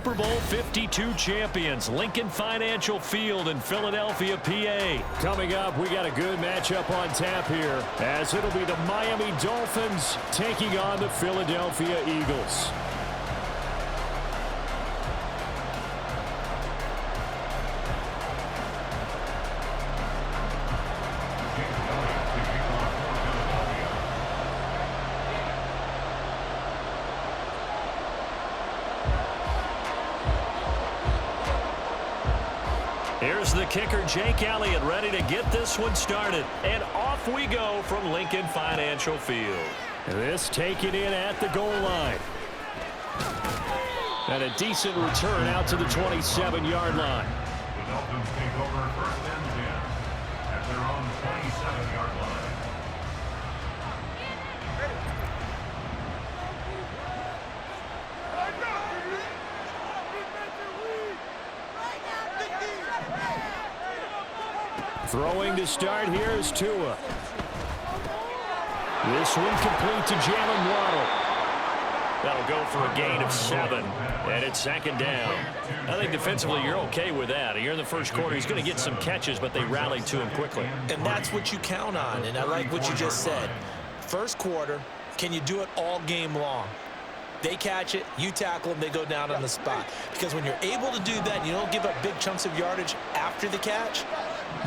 Super Bowl 52 champions, Lincoln Financial Field in Philadelphia, PA. Coming up, we got a good matchup on tap here, as it'll be the Miami Dolphins taking on the Philadelphia Eagles. Here's the kicker, Jake Elliott, ready to get this one started. And off we go from Lincoln Financial Field. This taken in at the goal line. And a decent return out to the 27-yard line. The Dolphins take over first and 10 at their own 27-yard line. Throwing to start here is Tua. This one complete to Jalen Waddle. That'll go for a gain of 7, and it's second down. I think defensively you're okay with that. You're in the first quarter. He's going to get some catches, but they rallied to him quickly. And that's what you count on, and I like what you just said. First quarter, can you do it all game long? They catch it, you tackle them, they go down on the spot. Because when you're able to do that and you don't give up big chunks of yardage after the catch,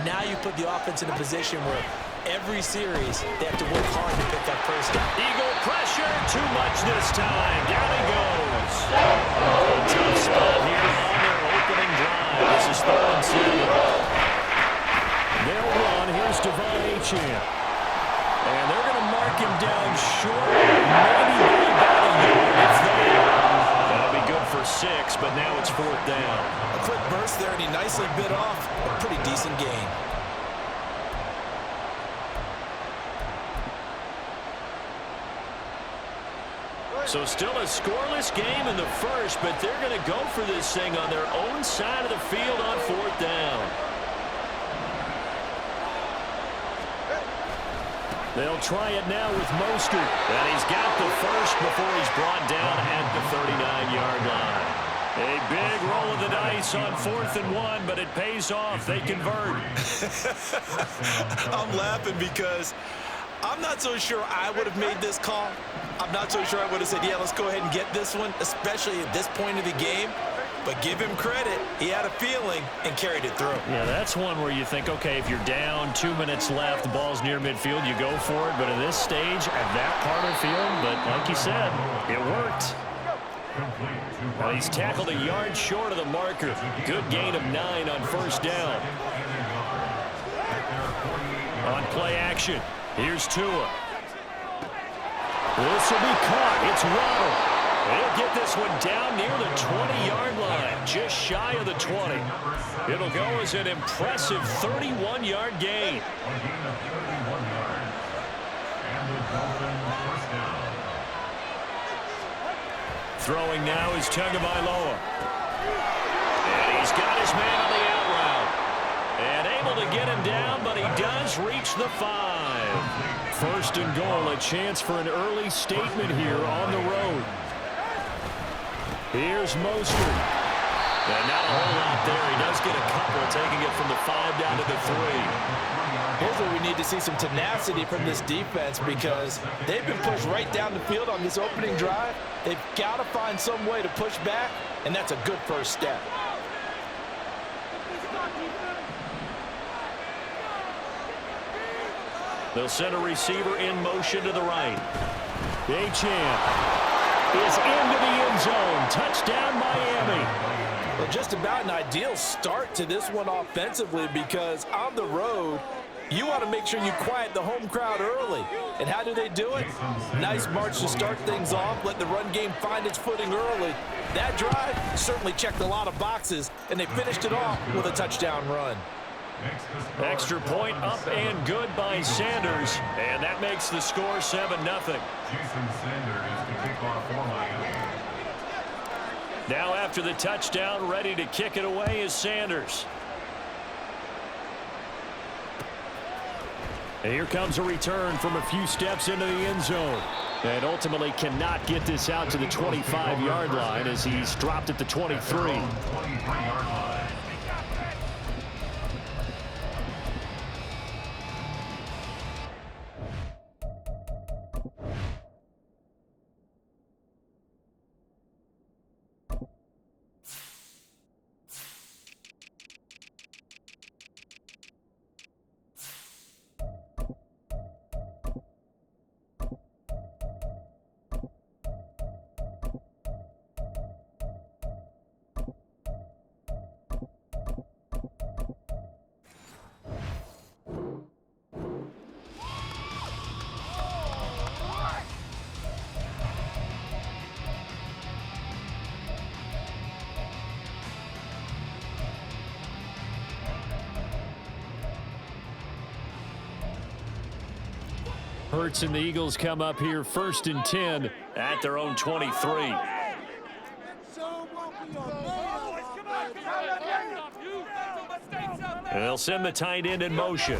now you put the offense in a position where every series they have to work hard to pick up first down. Eagle pressure, too much this time. Down he goes. A tough spot here on their opening drive. This is 3rd and 7. They'll run. Here's Devon Achane. And they're going to mark him down short. Maybe by about a yard if that. That'll be good for 6, but now it's 4th down. A quick burst there, and he nicely bit off a pretty decent gain. So still a scoreless game in the first, but they're going to go for this thing on their own side of the field on 4th down. They'll try it now with Mostert. And he's got the first before he's brought down at the 39-yard line. A big roll of the dice on 4th and 1, but it pays off. They convert. I'm laughing because I'm not so sure I would have made this call. I'm not so sure I would have said, yeah, let's go ahead and get this one, especially at this point of the game. But give him credit. He had a feeling and carried it through. Yeah, that's one where you think, okay, if you're down, 2 minutes left, the ball's near midfield, you go for it. But at this stage, at that part of the field, but like you said, it worked. Well, he's tackled a yard short of the marker. Good gain of 9 on 1st down. On play action, here's Tua. This will be caught. It's Waddle. They'll get this one down near the 20-yard line, just shy of the 20. It'll go as an impressive 31-yard gain. Throwing now is Tagovailoa. And he's got his man on the out route. And able to get him down, but he does reach the 5. 1st and goal, a chance for an early statement here on the road. Here's Mostert. And not a whole lot there. He does get a couple, taking it from the 5 down to the 3. Here's where we need to see some tenacity from this defense because they've been pushed right down the field on this opening drive. They've got to find some way to push back, and that's a good first step. They'll send a receiver in motion to the right. Achane is into the end zone. Touchdown, Miami. Well, just about an ideal start to this one offensively because on the road, you want to make sure you quiet the home crowd early. And how do they do it? Nice march to start things off, let the run game find its footing early. That drive certainly checked a lot of boxes, and they finished it off with a touchdown run. Extra point up and good by Sanders, and that makes the score 7-0. Jason Sanders is the kickoff for Miami. Now after the touchdown, ready to kick it away is Sanders. And here comes a return from a few steps into the end zone. And ultimately cannot get this out to the 25-yard line as he's dropped at the 23. 23-yard line. Hurts and the Eagles come up here 1st and 10 At their own 23. And they'll send the tight end in motion.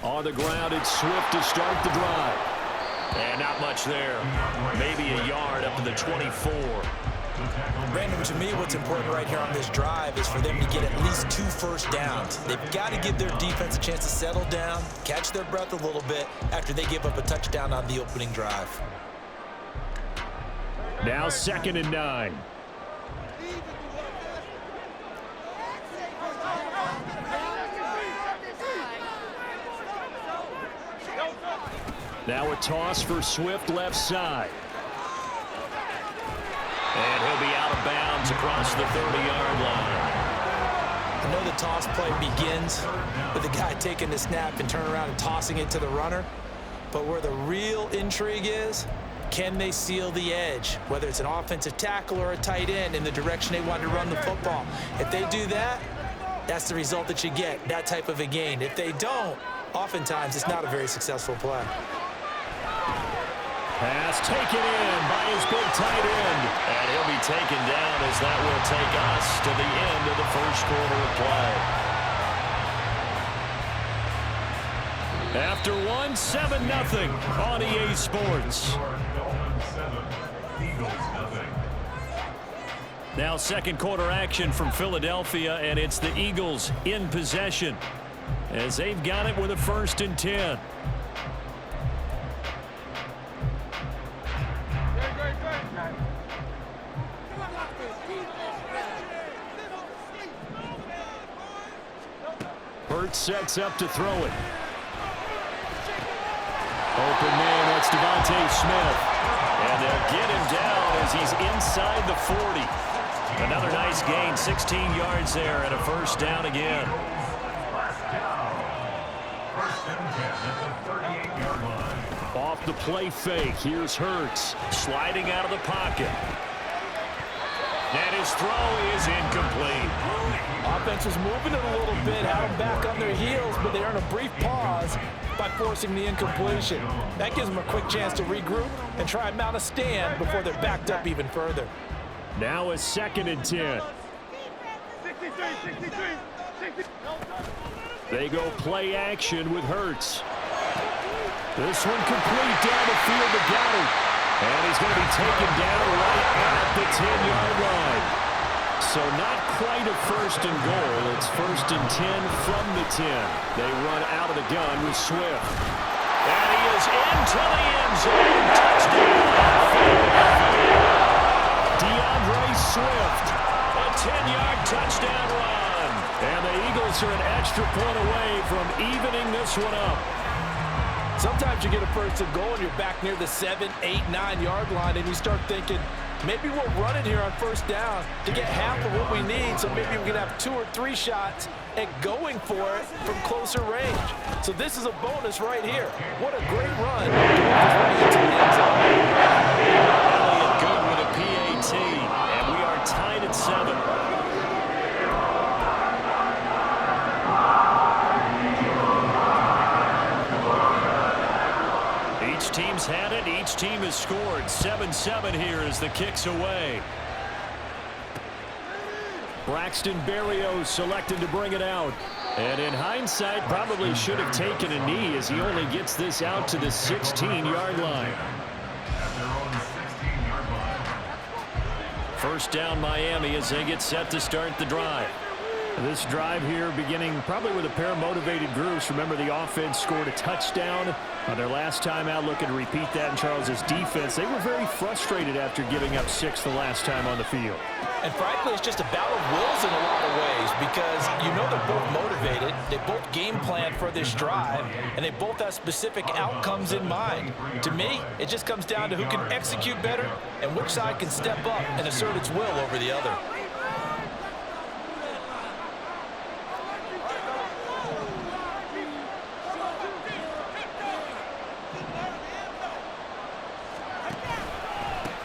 On the ground, it's Swift to start the drive. And not much there. Maybe a yard up to the 24. Brandon, to me, what's important right here on this drive is for them to get at least 2 first downs. They've got to give their defense a chance to settle down, catch their breath a little bit after they give up a touchdown on the opening drive. Now 2nd and 9. Now a toss for Swift left side. And he'll be out of bounds across the 30-yard line. I know the toss play begins with the guy taking the snap and turning around and tossing it to the runner. But where the real intrigue is, can they seal the edge? Whether it's an offensive tackle or a tight end in the direction they want to run the football. If they do that, that's the result that you get, that type of a gain. If they don't, oftentimes it's not a very successful play. Pass taken in by his big tight end. And he'll be taken down as that will take us to the end of the first quarter of play. After one, 7-0 on EA Sports. Now 2nd quarter action from Philadelphia, and it's the Eagles in possession as they've got it with a 1st and 10. Hurts sets up to throw it. Open man, that's Devontae Smith. And they'll get him down as he's inside the 40. Another nice gain, 16 yards there, and a 1st down again. Off the play fake, here's Hurts. Sliding out of the pocket. And his throw is incomplete. Offense was moving it a little bit, had them back on their heels, but they earn a brief pause by forcing the incompletion. That gives them a quick chance to regroup and try and mount a stand before they're backed up even further. Now a 2nd and 10. They go play action with Hurts. This one complete down the field to Goddard. And he's going to be taken down right at the 10-yard line. So not quite a 1st and goal. It's 1st and 10 from the 10. They run out of the gun with Swift. And he is into the end zone. Touchdown. DeAndre Swift. A 10-yard touchdown run. And the Eagles are an extra point away from evening this one up. Sometimes you get a 1st and goal and you're back near the 7, 8, 9-yard line and you start thinking, maybe we'll run it here on 1st down to get half of what we need, so maybe we can have 2 or 3 shots at going for it from closer range. So this is a bonus right here. What a great run. Right into the end zone. Elliott good with a PAT, and we are tied at 7. Each team's had it. Each team has scored. 7-7 here as the kick's away. Braxton Berrios selected to bring it out. And in hindsight, probably should have taken a knee as he only gets this out to the 16-yard line. At their own 16-yard line. First down Miami as they get set to start the drive. This drive here beginning probably with a pair of motivated groups. Remember, the offense scored a touchdown on their last time out, looking to repeat that in Charles's defense. They were very frustrated after giving up 6 the last time on the field. And frankly, it's just a battle of wills in a lot of ways because you know they're both motivated, they both game plan for this drive, and they both have specific outcomes in mind. To me, it just comes down to who can execute better and which side can step up and assert its will over the other.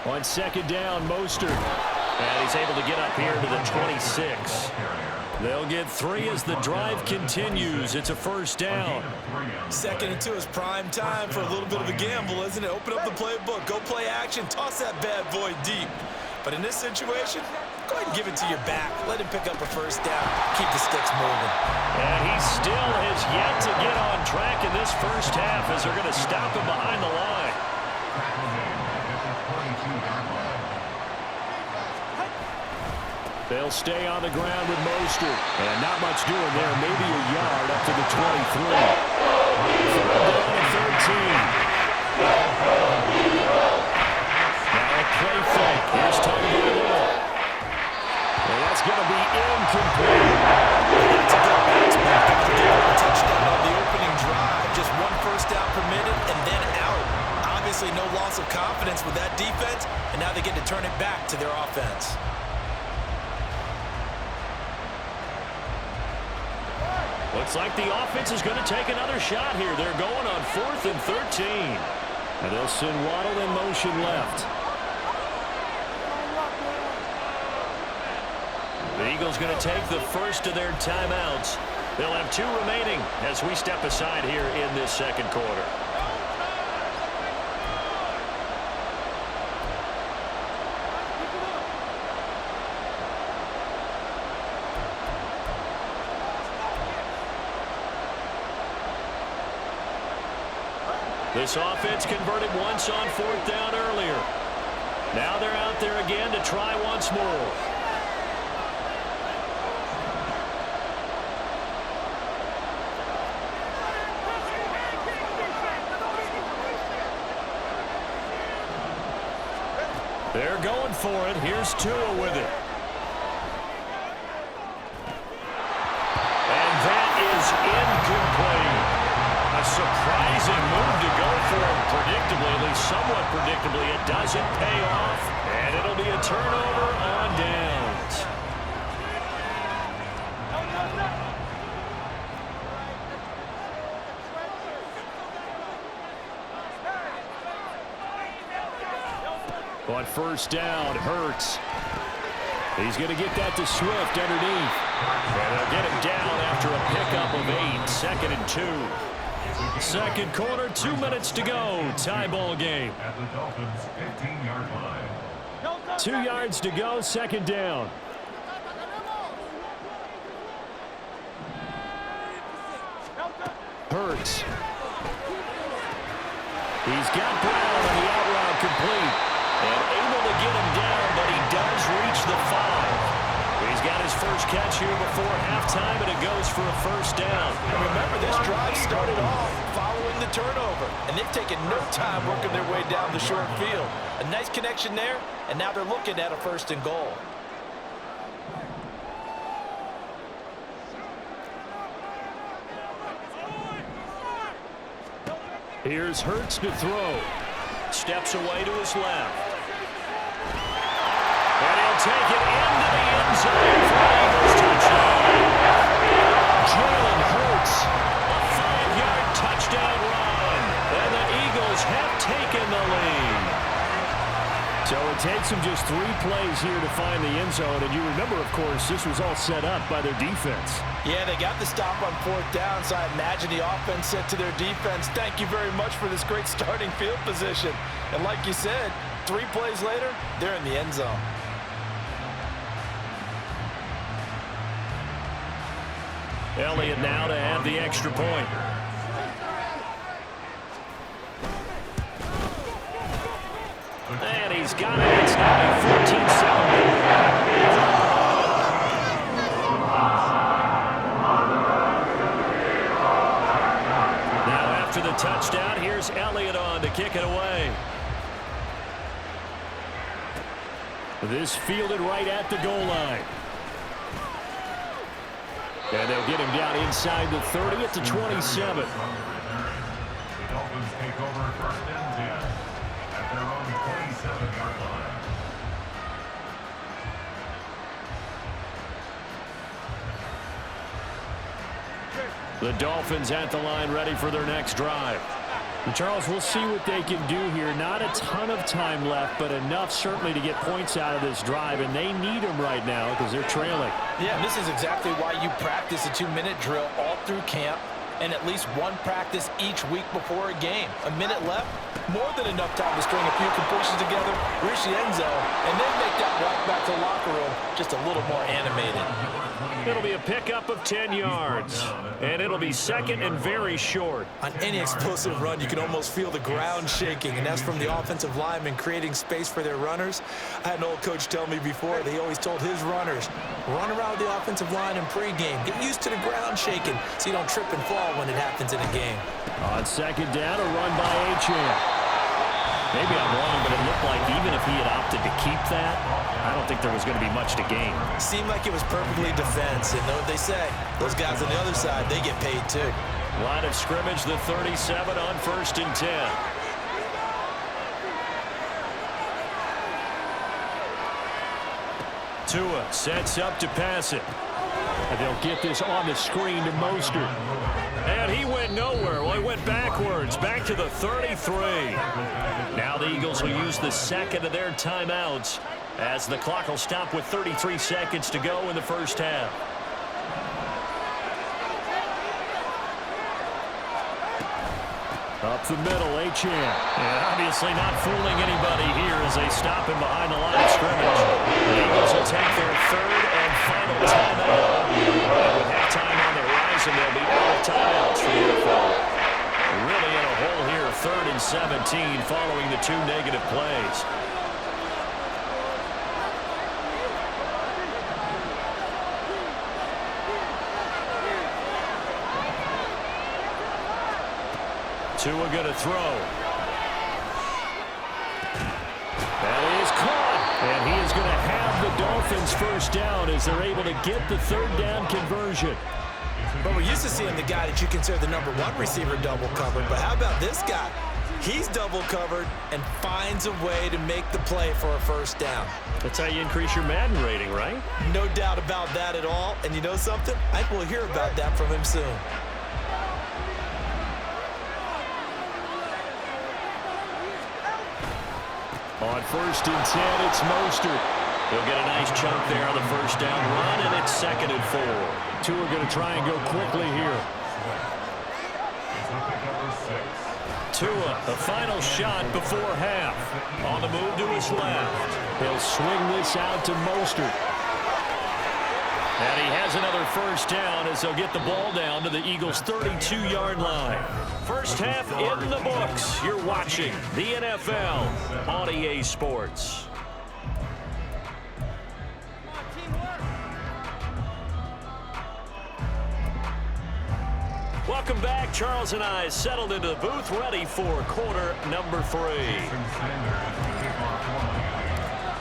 On second down, Mostert. And he's able to get up here to the 26. They'll get 3 as the drive continues. It's a first down. 2nd and 2 is prime time for a little bit of a gamble, isn't it? Open up the playbook, go play action, toss that bad boy deep. But in this situation, go ahead and give it to your back. Let him pick up a first down. Keep the sticks moving. And he still has yet to get on track in this first half as they're going to stop him behind the line. They'll stay on the ground with Mostert. And not much doing there. Maybe a yard up to the 23. Third down and 13. Now a play fake. Here's Tony Ball. And that's going to be incomplete. That's a good bounce back after giving up a touchdown on the opening drive. Just 1 first down per minute and then out. Obviously no loss of confidence with that defense, and now they get to turn it back to their offense. Looks like the offense is going to take another shot here. They're going on 4th and 13. And they'll send Waddle in motion left. The Eagles going to take the first of their timeouts. They'll have 2 remaining as we step aside here in this second quarter. This offense converted once on 4th down earlier. Now they're out there again to try once more. They're going for it. Here's Tua with it. And that is incomplete. A surprising move to go for him predictably, at least somewhat predictably. It doesn't pay off, and it'll be a turnover on downs. On first down, Hurts. He's going to get that to Swift underneath. And they'll get him down after a pickup of 8, 2nd and 2. Second quarter, 2 minutes to go. Tie ball game. At the Dolphins' 15-yard line. 2 yards to go, second down. Hurts. He's got Brown on the out route complete. And able to get him down, but he does reach the 5. He's got his first catch here before halftime, and it goes for a first down. And remember, this drive started off following the turnover, and they've taken no time working their way down the short field. A nice connection there, and now they're looking at a 1st and goal. Here's Hurts to throw. Steps away to his left. And he'll take it into the end zone for an Eagles touchdown. Jalen Hurts, a 5-yard touchdown run. And the Eagles have taken the lead. So it takes them just 3 plays here to find the end zone. And you remember, of course, this was all set up by their defense. Yeah, they got the stop on 4th down, so I imagine the offense said to their defense, thank you very much for this great starting field position. And like you said, 3 plays later, they're in the end zone. Elliott now to have the extra point. And he's got it. It's now 14-7. After the touchdown, here's Elliott on to kick it away. This fielded right at the goal line. And they'll get him down inside the 30 at the 27. The Dolphins take over first and 10 at their own 27-yard line. The Dolphins at the line ready for their next drive. And Charles, we'll see what they can do here. Not a ton of time left, but enough certainly to get points out of this drive, and they need them right now because they're trailing. Yeah, and this is exactly why you practice a 2-minute drill all through camp and at least one practice each week before a game. A minute left, more than enough time to string a few completions together, reach the end zone, and then make that walk back to the locker room just a little more animated. It'll be a pickup of 10 yards, and it'll be second and very short. On any explosive run, you can almost feel the ground shaking, and that's from the offensive linemen creating space for their runners. I had an old coach tell me before, they always told his runners, run around the offensive line in pregame. Get used to the ground shaking so you don't trip and fall when it happens in a game. On second down, a run by Achane. Maybe I'm wrong, but it looked like even if he had opted to keep that, I don't think there was going to be much to gain. Seemed like it was perfectly defense, and know what they say. Those guys on the other side, they get paid too. Line of scrimmage, the 37 on first and 10. Tua sets up to pass it. And they'll get this on the screen to Mostert. And he went nowhere. Well, he went backwards, back to the 33. Now the Eagles will use the second of their timeouts as the clock will stop with 33 seconds to go in the first half. Up the middle, Achane. And obviously not fooling anybody here as they stop him behind the line of scrimmage. The Eagles will take their third and final timeout. And with halftime on the horizon, they'll be out of timeouts for the NFL. Really in a hole here, 3rd and 17 following the 2 negative plays. Tua going to throw. That is caught. And he is going to have the Dolphins first down as they're able to get the 3rd down conversion. But we're used to seeing the guy that you consider the #1 receiver double covered. But how about this guy? He's double covered and finds a way to make the play for a first down. That's how you increase your Madden rating, right? No doubt about that at all. And you know something? I think we'll hear about that from him soon. On first and 10, it's Mostert. He'll get a nice chunk there on the first down run, and it's 2nd and 4. Tua going to try and go quickly here. Tua, the final shot before half. On the move to his left. He'll swing this out to Mostert. And he has another first down as they'll get the ball down to the Eagles' 32-yard line. First half in the books. You're watching the NFL on EA Sports. Welcome back. Charles and I settled into the booth, ready for quarter number 3.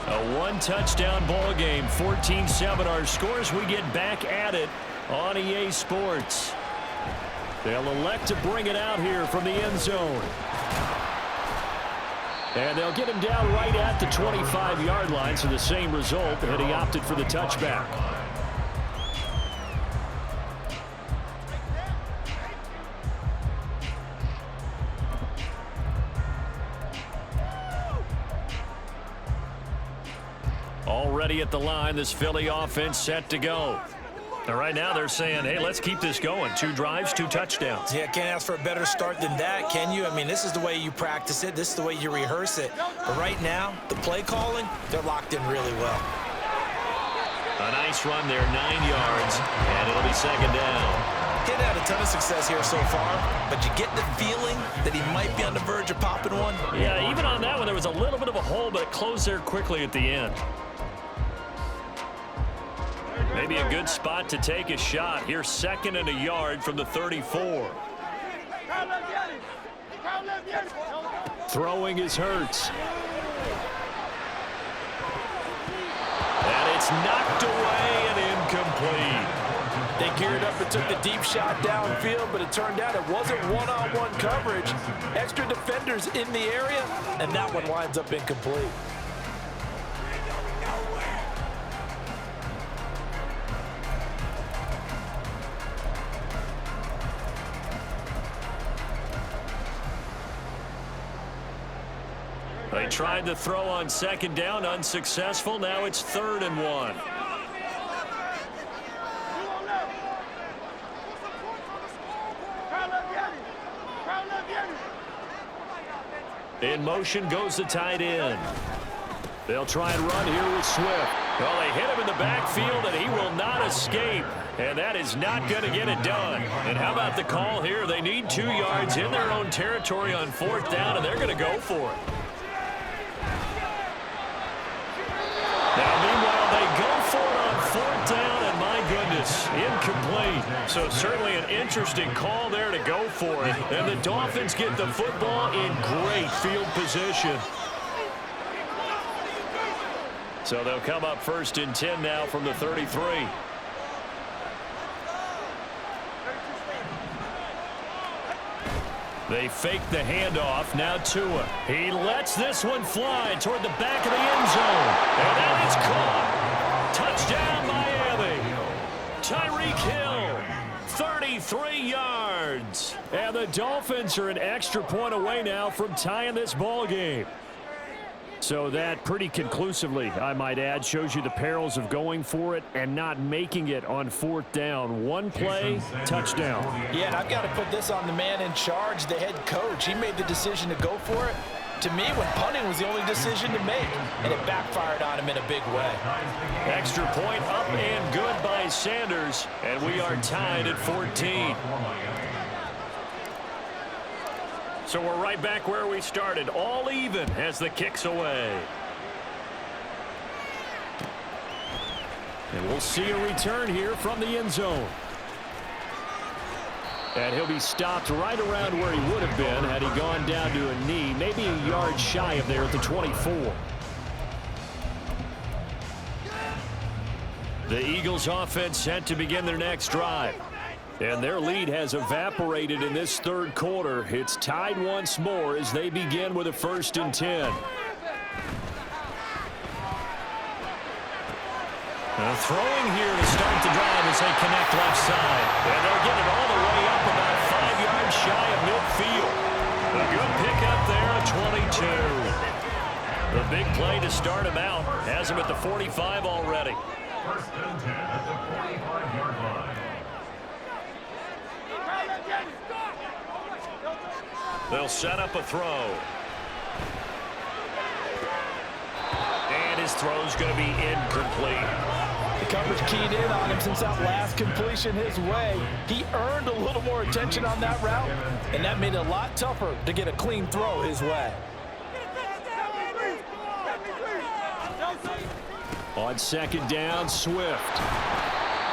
A 1-touchdown ball game, 14-7 our scores. We get back at it on EA Sports. They'll elect to bring it out here from the end zone. And they'll get him down right at the 25-yard line, so the same result, and he opted for the touchback. Already at the line, this Philly offense set to go. And right now they're saying, hey, let's keep this going. 2 drives, 2 touchdowns. Yeah, can't ask for a better start than that, can you? I mean, this is the way you practice it. This is the way you rehearse it. But right now, the play calling, they're locked in really well. A nice run there, 9 yards, and it'll be second down. He had a ton of success here so far, but you get the feeling that he might be on the verge of popping one. Yeah, even on that one, there was a little bit of a hole, but it closed there quickly at the end. Maybe a good spot to take a shot. Here's 2nd and a yard from the 34. Throwing is Hurts. And it's knocked away and incomplete. They geared up and took the deep shot downfield, but it turned out it wasn't one-on-one coverage. Extra defenders in the area, and that one winds up incomplete. They tried to throw on 2nd down, unsuccessful. Now it's 3rd and 1. In motion goes the tight end. They'll try and run here with Swift. Well, they hit him in the backfield, and he will not escape. And that is not going to get it done. And how about the call here? They need 2 yards in their own territory on 4th down, and they're going to go for it. Now, meanwhile, they go for it on 4th down, and my goodness, incomplete. So certainly an interesting call there to go for it. And the Dolphins get the football in great field position. So they'll come up 1st and 10 now from the 33. They fake the handoff. Now Tua. He lets this one fly toward the back of the end zone. And that is caught. Touchdown, Miami. Tyreek Hill, 33 yards. And the Dolphins are an extra point away now from tying this ball game. So that pretty conclusively, I might add, shows you the perils of going for it and not making it on 4th down. One play, touchdown. Yeah, and I've got to put this on the man in charge, the head coach. He made the decision to go for it. To me, when punting was the only decision to make, and it backfired on him in a big way. Extra point up and good by Sanders, and we are tied at 14. So we're right back where we started, all even as the kick's away. And we'll see a return here from the end zone. And he'll be stopped right around where he would have been had he gone down to a knee, maybe a yard shy of there at the 24. The Eagles offense set to begin their next drive. And their lead has evaporated in this 3rd quarter. It's tied once more as they begin with a 1st and 10. Throwing here to start the drive as they connect left side. And they'll get it all the way up about 5 yards shy of midfield. A good pickup there at 22. The big play to start him out. Has him at the 45 already. 1st and 10 at the 45-yard line. They'll set up a throw. And his throw's going to be incomplete. The coverage keyed in on him since that last completion his way. He earned a little more attention on that route, and that made it a lot tougher to get a clean throw his way. On 2nd down, Swift.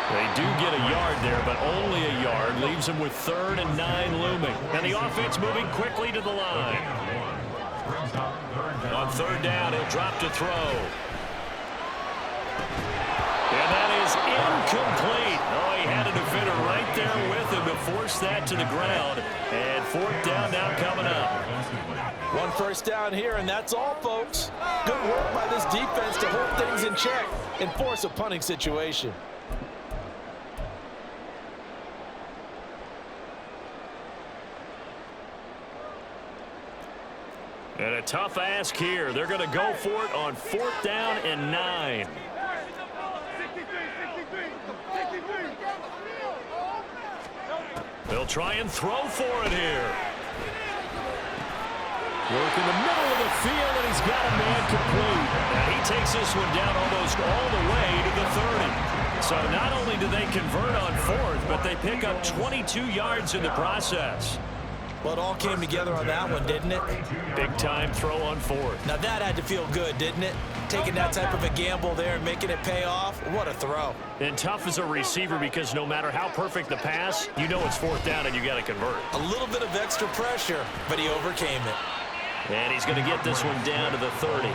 They do get a yard there, but only a yard. Leaves them with 3rd and 9 looming. And the offense moving quickly to the line. On 3rd down, he'll drop to throw. And that is incomplete. Oh, he had a defender right there with him to force that to the ground. And 4th down now coming up. 1 first down here, and that's all, folks. Good work by this defense to hold things in check and force a punting situation. And a tough ask here. They're going to go for it on 4th down and 9. They'll try and throw for it here. Work in the middle of the field, and he's got a man complete. And he takes this one down almost all the way to the 30. So not only do they convert on fourth, but they pick up 22 yards in the process. Well, it all came together on that one, didn't it? Big time throw on fourth. Now that had to feel good, didn't it? Taking that type of a gamble there and making it pay off. What a throw. And tough as a receiver because no matter how perfect the pass, you know it's fourth down and you got to convert. A little bit of extra pressure, but he overcame it. And he's going to get this one down to the 30.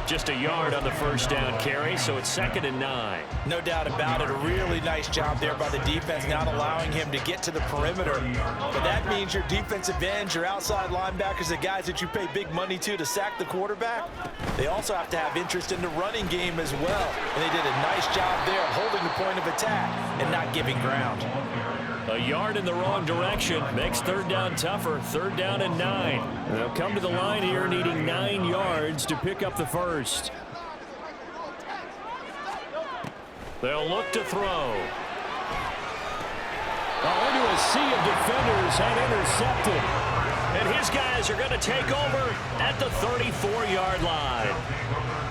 Just a yard on the first down carry, so it's 2nd and 9. No doubt about it. A really nice job there by the defense, not allowing him to get to the perimeter. But that means your defensive ends, your outside linebackers, the guys that you pay big money to sack the quarterback, they also have to have interest in the running game as well. And they did a nice job there of holding the point of attack and not giving ground. A yard in the wrong direction makes third down tougher. 3rd down and 9. They'll come to the line here needing 9 yards to pick up the first. They'll look to throw. Into a sea of defenders and intercepted. And his guys are going to take over at the 34-yard line.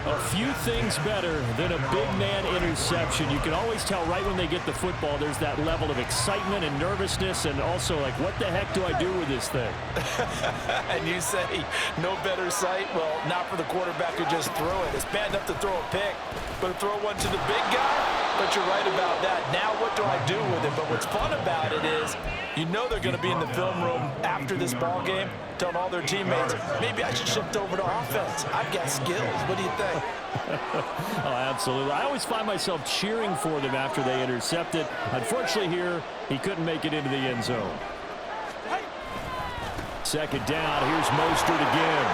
A few things better than a big man interception. You can always tell right when they get the football, there's that level of excitement and nervousness and also like, what the heck do I do with this thing? And you say, no better sight? Well, not for the quarterback who just threw it. It's bad enough to throw a pick, but to throw one to the big guy? But you're right about that. Now what do I do with it? But what's fun about it is you know they're going to be in the film room after this ball game telling all their teammates, maybe I should shift over to offense. I've got skills. What do you think? Oh, absolutely. I always find myself cheering for them after they intercept it. Unfortunately here, he couldn't make it into the end zone. 2nd down. Here's Mostert again.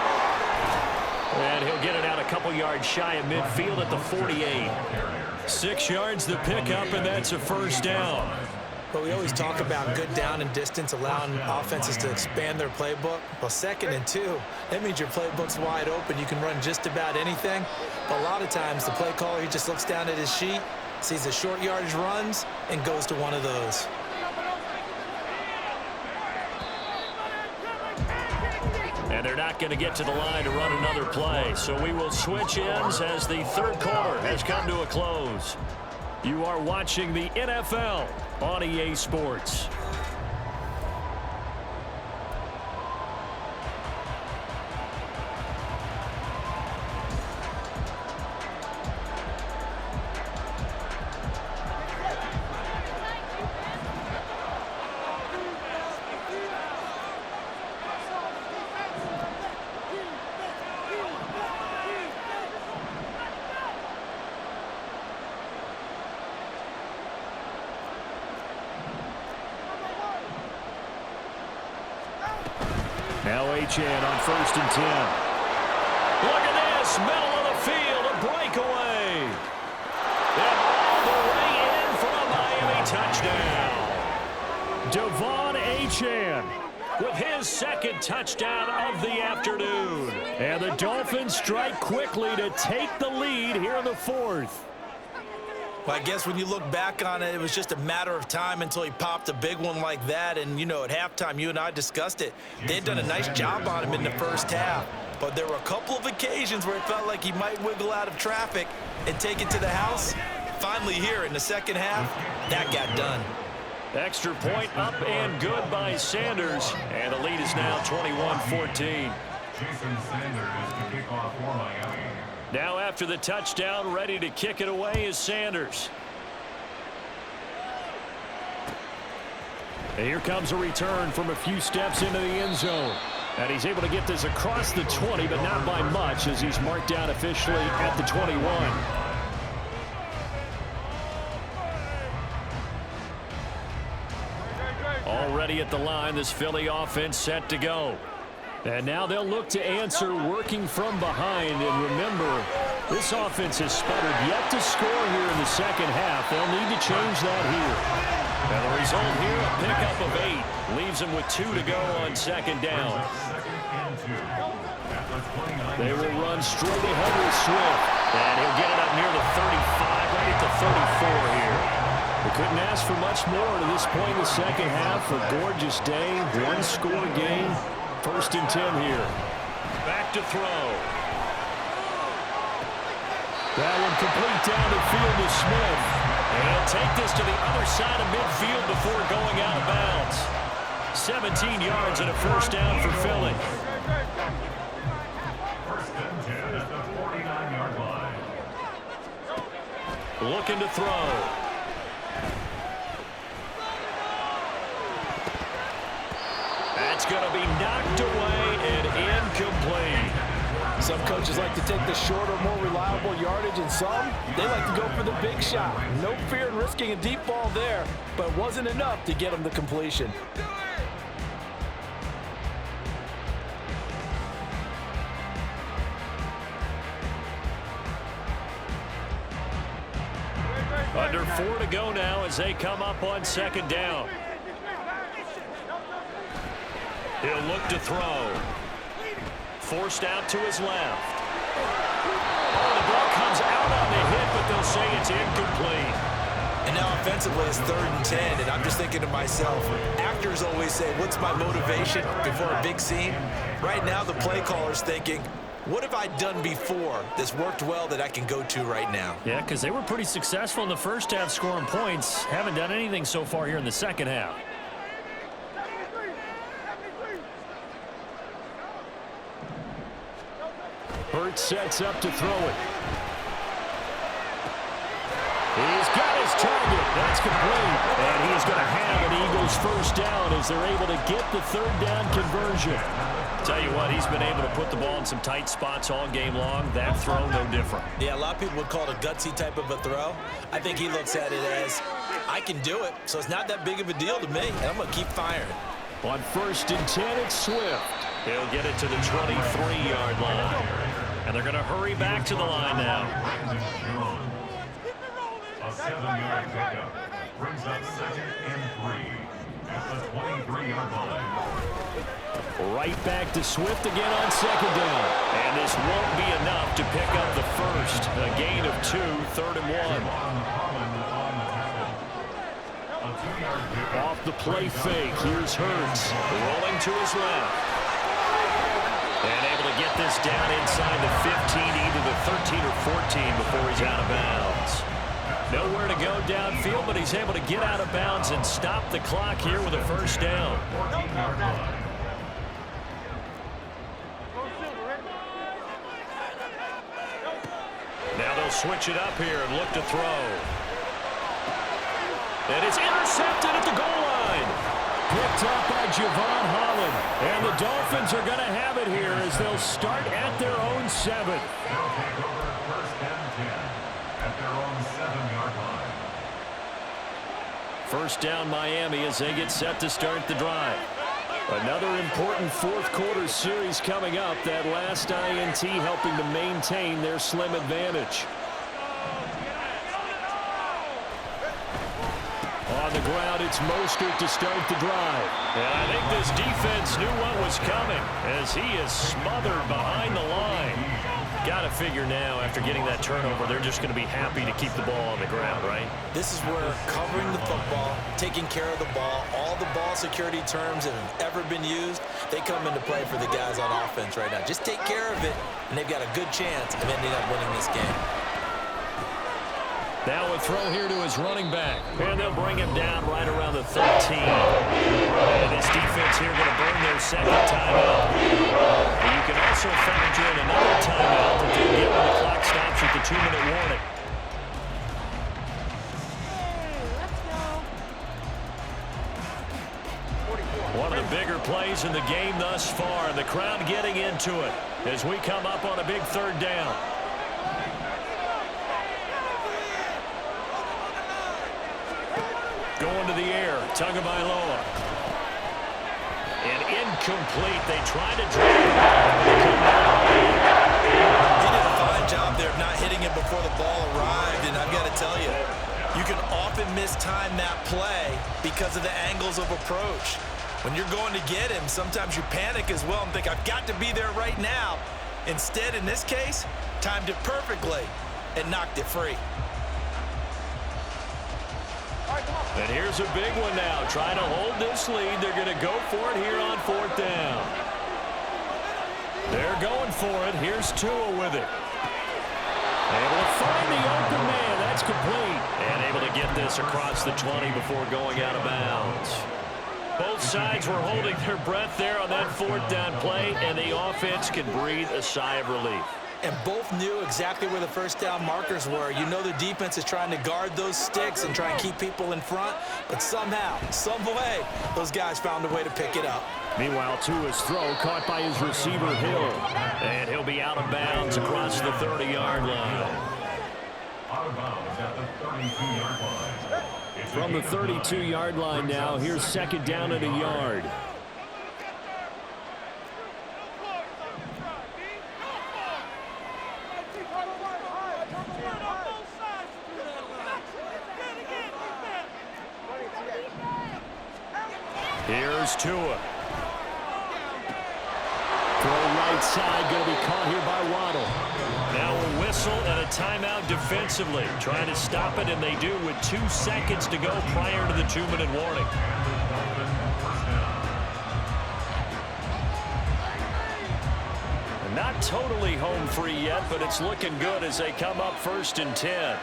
And he'll get it out a couple yards shy of midfield at the 48. 6 yards the pickup, and that's a first down. But we always talk about good down and distance, allowing offenses to expand their playbook. Well, 2nd and 2, that means your playbook's wide open. You can run just about anything. But a lot of times, the play caller, he just looks down at his sheet, sees the short yardage runs, and goes to one of those. And they're not going to get to the line to run another play. So we will switch ends as the 3rd quarter has come to a close. You are watching the NFL on EA Sports. Now Achane on 1st and 10. Look at this, middle of the field, a breakaway. And all the way in for a Miami touchdown. Devon Achane With his 2nd touchdown of the afternoon. And the Dolphins strike quickly to take the lead here in the 4th. Well, I guess when you look back on it, it was just a matter of time until he popped a big one like that. And, you know, at halftime, you and I discussed it. They'd done a nice job on him in the first half. But there were a couple of occasions where it felt like he might wiggle out of traffic and take it to the house. Finally here in the 2nd half, that got done. Extra point up and good by Sanders. And the lead is now 21-14. Jason Sanders is the kickoff for Miami. Now after the touchdown, ready to kick it away is Sanders. And here comes a return from a few steps into the end zone. And he's able to get this across the 20, but not by much as he's marked down officially at the 21. Already at the line, this Philly offense set to go. And now they'll look to answer working from behind. And remember, this offense has sputtered yet to score here in the 2nd half. They'll need to change that here. And the result here, a pickup of 8. Leaves them with 2 to go on 2nd down. They will run straight ahead with Swift. And he'll get it up near the 35, right at the 34 here. They couldn't ask for much more to this point in the 2nd half. A gorgeous day, 1-score game. 1st and 10 here. Back to throw. That one complete down the field to Smith. take this to the other side of midfield before going out of bounds. 17 yards and a first down for Philly. First and 10 at the 49-yard line. Looking to throw. That's going to be knocked away and incomplete. Some coaches like to take the shorter, more reliable yardage, and some, they like to go for the big shot. No fear in risking a deep ball there, but it wasn't enough to get them the completion. Under 4 to go now as they come up on second down. He'll look to throw. Forced out to his left. Oh, the ball comes out on the hit, but they'll say it's incomplete. And now offensively it's 3rd and 10, and I'm just thinking to myself, actors always say, what's my motivation before a big scene? Right now the play caller's thinking, what have I done before that's worked well that I can go to right now? Yeah, because they were pretty successful in the first half scoring points. Haven't done anything so far here in the second half. Hurts sets up to throw it. He's got his target. That's complete. And he is going to have an Eagles first down as they're able to get the 3rd down conversion. Tell you what, he's been able to put the ball in some tight spots all game long. That throw, no different. Yeah, a lot of people would call it a gutsy type of a throw. I think he looks at it as, I can do it, so it's not that big of a deal to me, and I'm going to keep firing. On 1st and 10, it's Swift. He'll get it to the 23-yard line. And they're going to hurry back to the line now. A 7-yard pickup brings up 2nd and 3 at the 23-yard line. Right back to Swift again on 2nd down. And this won't be enough to pick up the first. A gain of 2, 3rd and 1. Off the play fake, here's Hurts. Rolling to his left. And able to get this down inside the 15, either the 13 or 14 before he's out of bounds. Nowhere to go downfield, but he's able to get out of bounds and stop the clock here with a first down. 14-yard line. Now they'll switch it up here and look to throw. And it's intercepted at the goal line. Picked up by Javon Holland. And the Dolphins are going to have it here as they'll start at their own 7. They'll take over 1st and 10 at their own 7-yard line. First down Miami as they get set to start the drive. Another important 4th quarter series coming up. That last INT helping to maintain their slim advantage. On the ground, it's Mostert to start the drive. And I think this defense knew what was coming as he is smothered behind the line. Got to figure now, after getting that turnover, they're just going to be happy to keep the ball on the ground, right? This is where covering the football, taking care of the ball, all the ball security terms that have ever been used, they come into play for the guys on offense right now. Just take care of it, and they've got a good chance of ending up winning this game. Now a throw here to his running back. And they'll bring him down right around the 13. And this defense here going to burn their 2nd timeout. But you can also factor in another timeout that they'll get when the clock stops with the 2-minute warning. One of the bigger plays in the game thus far. And the crowd getting into it as we come up on a big 3rd down. Going to the air, Tagovailoa. And incomplete. They try to drag it back. He did a fine job there of not hitting him before the ball arrived, and I've got to tell you, you can often mistime that play because of the angles of approach. When you're going to get him, sometimes you panic as well and think, I've got to be there right now. Instead, in this case, timed it perfectly and knocked it free. And here's a big one now. Trying to hold this lead. They're going to go for it here on 4th down. They're going for it. Here's Tua with it. Able to find the open man. That's complete. And able to get this across the 20 before going out of bounds. Both sides were holding their breath there on that fourth down play, and the offense can breathe a sigh of relief. And both knew exactly where the first down markers were. You know the defense is trying to guard those sticks and try and keep people in front, but somehow, some way, those guys found a way to pick it up. Meanwhile, Tua's throw caught by his receiver, Hill. And he'll be out of bounds across the 30-yard line. Out of bounds at the 32-yard line. From the 32-yard line now, here's second down and a yard. Here's Tua. Throw right side, going to be caught here by Waddle. Now a whistle and a timeout defensively. Trying to stop it, and they do with 2 seconds to go prior to the 2-minute warning. Not totally home free yet, but it's looking good as they come up 1st and 10.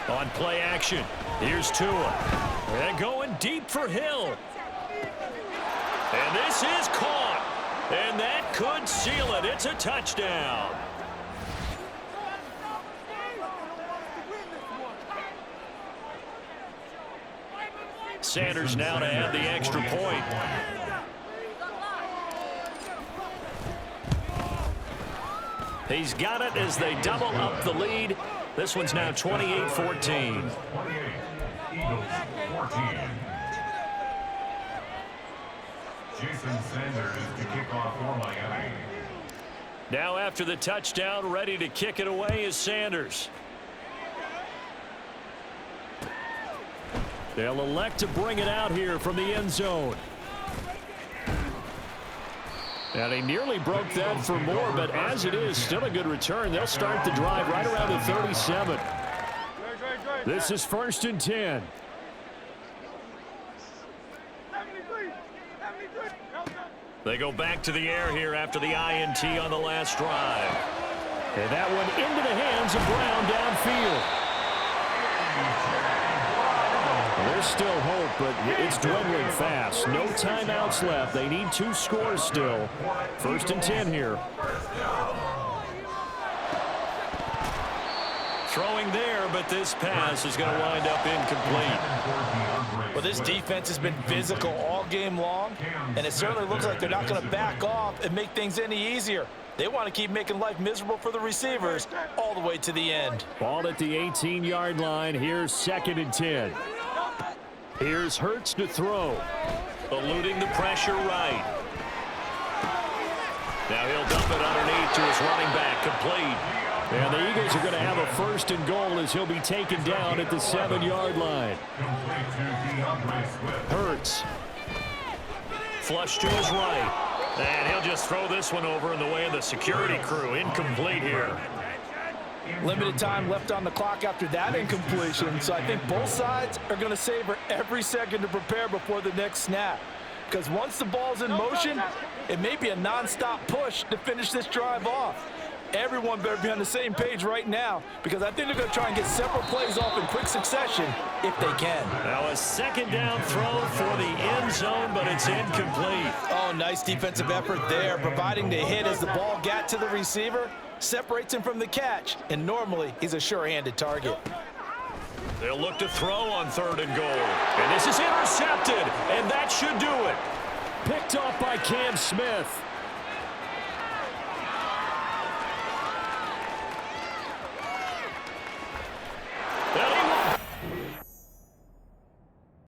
On play action, here's Tua. And going deep for Hill. And this is caught. And that could seal it. It's a touchdown. Sanders now to add the extra point. He's got it as they double up the lead. This one's now 28-14. 28, Eagles 14. Jason Sanders to kick off for Miami. Now after the touchdown, ready to kick it away is Sanders. They'll elect to bring it out here from the end zone. And he nearly broke that for more, but as it is, still a good return. They'll start the drive right around the 37. This is 1st and 10. They go back to the air here after the INT on the last drive. And that one into the hands of Brown downfield. There's still hope, but it's dwindling fast. No timeouts left. They need 2 scores still. 1st and 10 here. Throwing there, but this pass is going to wind up incomplete. Well, this defense has been physical all game long, and it certainly looks like they're not going to back off and make things any easier. They want to keep making life miserable for the receivers all the way to the end. Ball at the 18-yard line. Here's 2nd and 10. Here's Hurts to throw. Eluding the pressure right. Now he'll dump it underneath to his running back, complete. And the Eagles are going to have a 1st and goal as he'll be taken down at the 7-yard line. Hurts. Flush to his right. And he'll just throw this one over in the way of the security crew. Incomplete here. Limited time left on the clock after that incompletion, so I think both sides are going to savor every second to prepare before the next snap. Because once the ball's in motion, it may be a non-stop push to finish this drive off. Everyone better be on the same page right now, because I think they're going to try and get several plays off in quick succession if they can. Now a 2nd down throw for the end zone, but it's incomplete. Oh, nice defensive effort there, providing the hit as the ball got to the receiver, separates him from the catch, and normally he's a sure-handed target. They'll look to throw on 3rd and goal. And this is intercepted, and that should do it. Picked off by Cam Smith.